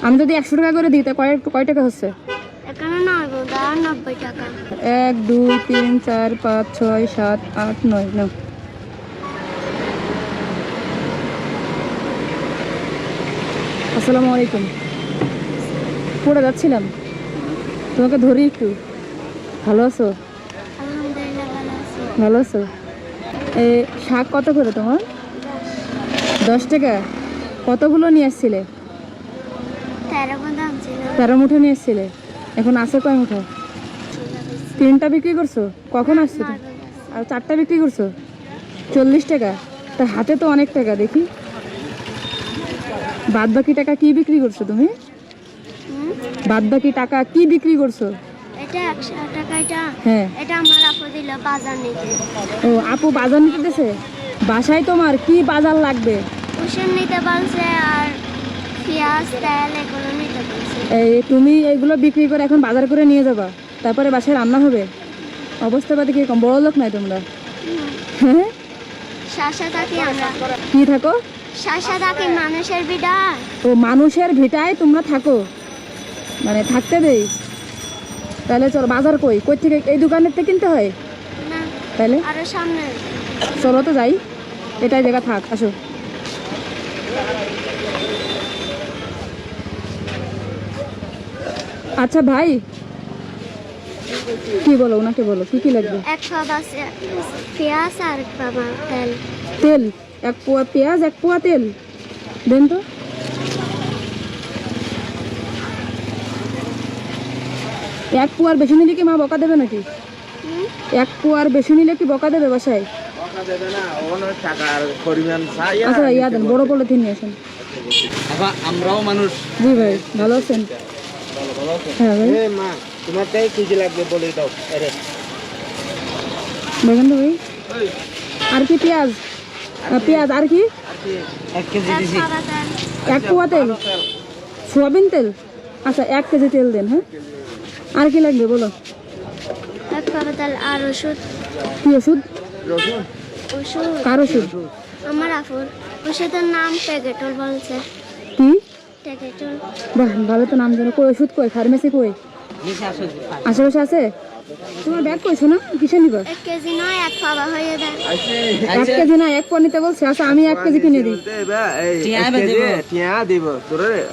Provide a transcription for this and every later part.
আমি যদি 100 টাকা করে দিই তা কয় টাকা হচ্ছে? এখানে 90 টাকা। 1 2 3 4 5 6 7 8 9 নাও। আসসালামু আলাইকুম। পড়ে যাচ্ছিলাম, তোমাকে ধরি একটু। ভালো আছো? আলহামদুলিল্লাহ ভালো আছি। ভালো আছো? শাক কত করে তোমার? 10 টাকা। কতগুলো নিয়ে আসছিলে? 13 দাম ছিল। 13 মুঠো নিয়ে আসছিলে। এখন আছে কয় মুঠো? 3টা বিক্রি করছো? কখন আসছো তুমি? আর 4টা বিক্রি করছো? 40 টাকা। তা হাতে তো অনেক টাকা দেখি। বাদ বাকি টাকা কি বিক্রি করছো তুমি? বাদ বাকি টাকা কি বিক্রি করছো? এটা 100 টাকা। হ্যাঁ, এটা আমার আপু দিল বাজার নিতে। ও আপু বাজার নিতে দিছে? বাসায় তোমার কি বাজার লাগবে? কুশন নিতে বলছে আর পেঁয়াজ তেল এগুলো নিতে বলছে। তুমি এইগুলো বিক্রি করে এখন বাজার করে নিয়ে যাবা, তারপরে বাসায় রান্না হবে। অবস্থা পাতি কিরকম? বড় লোক নাই তোমরা? হ্যাঁ, শাসা থাকি আমরা। কি থাকো? শাসা থাকি মানুষের বিড়া। ও মানুষের ভিটায় তোমরা থাকো, মানে থাকতে দেই। তাহলে চলো, বাজার কই কই থেকে? এই দোকানের থেকে কিনতে হয়? না, তাহলে আরো সামনে। চলো তো যাই, এটাই জায়গা থাক, আসো। আচ্ছা ভাই, কি বলো ওনাকে, বলো কি কি লাগবে? এক পাবা পেঁয়াজ আর এক পাবা তেল। তেল 1 পোয়া, পেঁয়াজ 1 পোয়া, তেল দেন তো। এক পোয়ার বেশি নিলে কি মা বকা দেবে নাকি? 1 পোয়ার বেশি নিলে কি বকা দেবে বাসায়? আচ্ছা ইয়া দেন, বড় পলিথিন নিয়ে আসেন। আমরাও মানুষ। জি ভাই, ভালো আছেন? হ্যাঁ ভাই, মা তোমার তাই কি কি লাগবে বলে দাও। দেখেন তো ভাই। আর কি পেঁয়াজ? পেঁয়াজ আর কি? 1 কেজি এক দিছি। পাবা তেল। 1 পোয়া তেল, সোয়াবিন তেল। আচ্ছা 1 কেজি তেল দেন। হ্যাঁ, আর কি লাগবে বলো? এক পাবা তেল আর ওষুধ। কি ওষুধ? ওষুধ কার ওষুধ? আমার আপুর। ওষুধের নাম প্যাকেটল বলছে। কি? প্যাকেটল। বাহ, ভালো তো নাম জানো। কই ওষুধ কই? ফার্মেসি কই? আশেপাশে আছে? তোমার ব্যাগ কইছো না? কিসে নিবা? 1 কেজি নয়, এক পাবা হয়ে যায়। 1 কেজি না, 1 পোয়া নিতে বলছে। আচ্ছা আমি 1 কেজি কিনে দিই।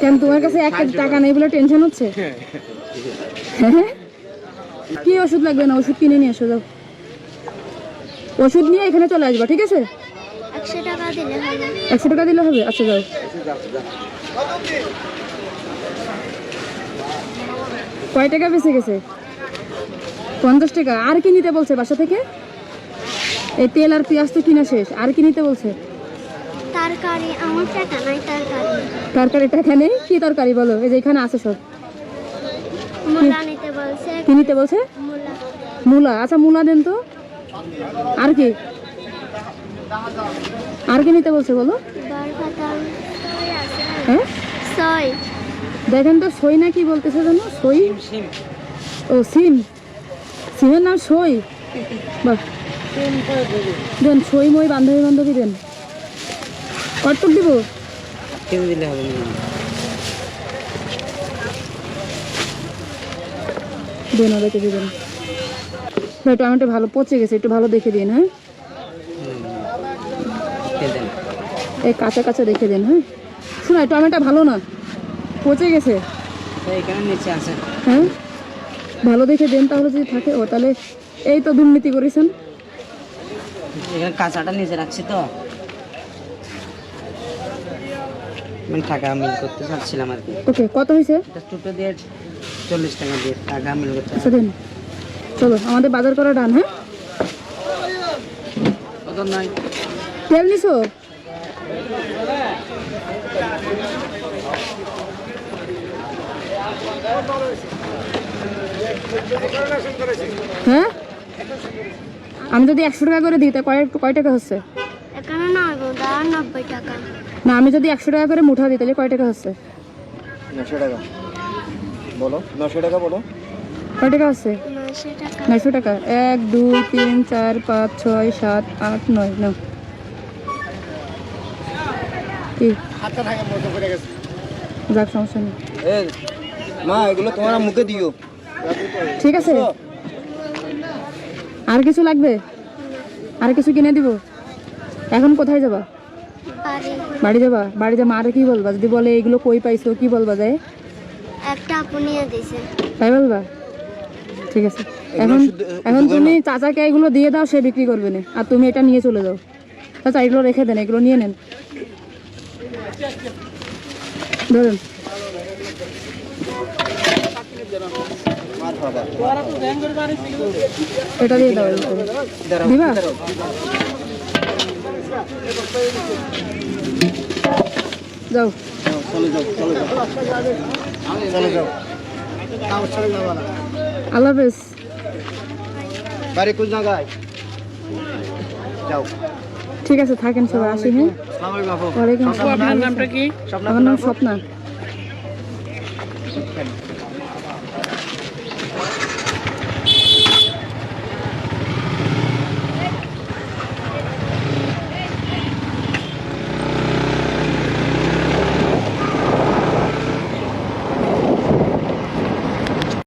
কেন তোমার কাছে 1 কেজি টাকা নেই বলে টেনশন হচ্ছে? হ্যাঁ, কি ওষুধ লাগবে? না ওষুধ কিনে নিয়ে এসো, যাও। ওষুধ নিয়ে এখানে চলে আসবা, ঠিক আছে? 100 টাকা দিলে হবে। 100 টাকা দিলে হবে? আচ্ছা যাও। কয় টাকা বেঁচে গেছে? 50 টাকা। আর কি নিতে বলছে বাসা থেকে? এই তেল আর পেঁয়াজ তো কিনা শেষ, আর কি নিতে বলছে? তরকারি আমার টাকা নাই। তরকারি তরকারি টাকা নেই? কি তরকারি বলো? এই যে এখানে আছে সব। মূলা নিতে বলছে। কি নিতে বলছে? মূলা। মূলা। আচ্ছা মূলা দেন তো। আর কি? আর কি নিতে বলছে বলো? বরপাতা সই আছে। হ্যাঁ, সই। দেখেন তো সই না কি বলতেছে জানো? সই? ও সিম। সিমের নাম সই? বাহ, দেন সই মই, বান্ধবী বান্ধবী দেন। কটটুক দিব? কেজি দিলে হবে না। দেন ওদেরকে দিবেন। ভাই টমেটো ভালো পচে গেছে, একটু ভালো দেখে দিন। হ্যাঁ, এই কাঁচা কাঁচা দেখে দিন। হ্যাঁ, শোনা টমেটো ভালো না, পচে গেছে। এখানে নিচে আছে। হ্যাঁ, ভালো দেখে দেন তাহলে যদি থাকে। ও তাহলে এই তো দুর্নীতি করেছেন। এখানে কাঁচাটা নিচে রাখছি তো, মানে টাকা মিল করতে চাচ্ছিলাম আর কি। ওকে, কত হয়েছে? এটা ছোটো দিয়ে 40 টাকা দিয়ে টাকা মিল করতে। আচ্ছা দেন, চলো আমাদের বাজার করা ডান। হ্যাঁ, কত নাই তেল নিছো? হ্যাঁ, আমি যদি 100 টাকা করে দিই তা কয় টাকা হচ্ছে? এখানে 90 টাকা। না, আমি যদি 100 টাকা করে মুঠা দিই তাহলে কয় টাকা হচ্ছে? 900 টাকা বলো। 900 টাকা বলো। কয় টাকা হচ্ছে? 900 টাকা। 900 টাকা। 1 2 3 4 5 6 7 8 9 নাও। কি যাক সমস্যা নেই। এ মা এগুলো তোমার মুখে দিও। ঠিক আছে, আর কিছু লাগবে? আর কিছু কিনে দিব? এখন কোথায় যাবা? বাড়ি বাড়ি যাবা? বাড়ি যা মারে কি বলবা? যদি বলে এগুলো কই পাইছো কি বলবা যায়? একটা পুনিয়ে দিছে। তাই বলবা? ঠিক আছে, এগুলো এখন শুধু- এখন শুধু তুমি চাচাকে এগুলো দিয়ে দাও, সে বিক্রি করবে না, আর তুমি এটা নিয়ে চলে যাও। চাচা এগুলো রেখে দেন, এগুলো নিয়ে নেন। ধরুন, মার খাবা। এটা দিয়ে দাও। এরকম দাঁড়াও, দিবা? দাঁড়াও। যাও। চলে যাও, চলে যাও, চলে যাও। আল্লাহ হাফেজ। বাড়ি কোন জায়গায়? যাও। ঠিক আছে, থাকেন সবাই, আসি। হ্যাঁ, আসসালামু আলাইকুম আপু। ওয়ালাইকুম আসসালাম। আপনার নামটা কি? আমার নাম স্বপ্না।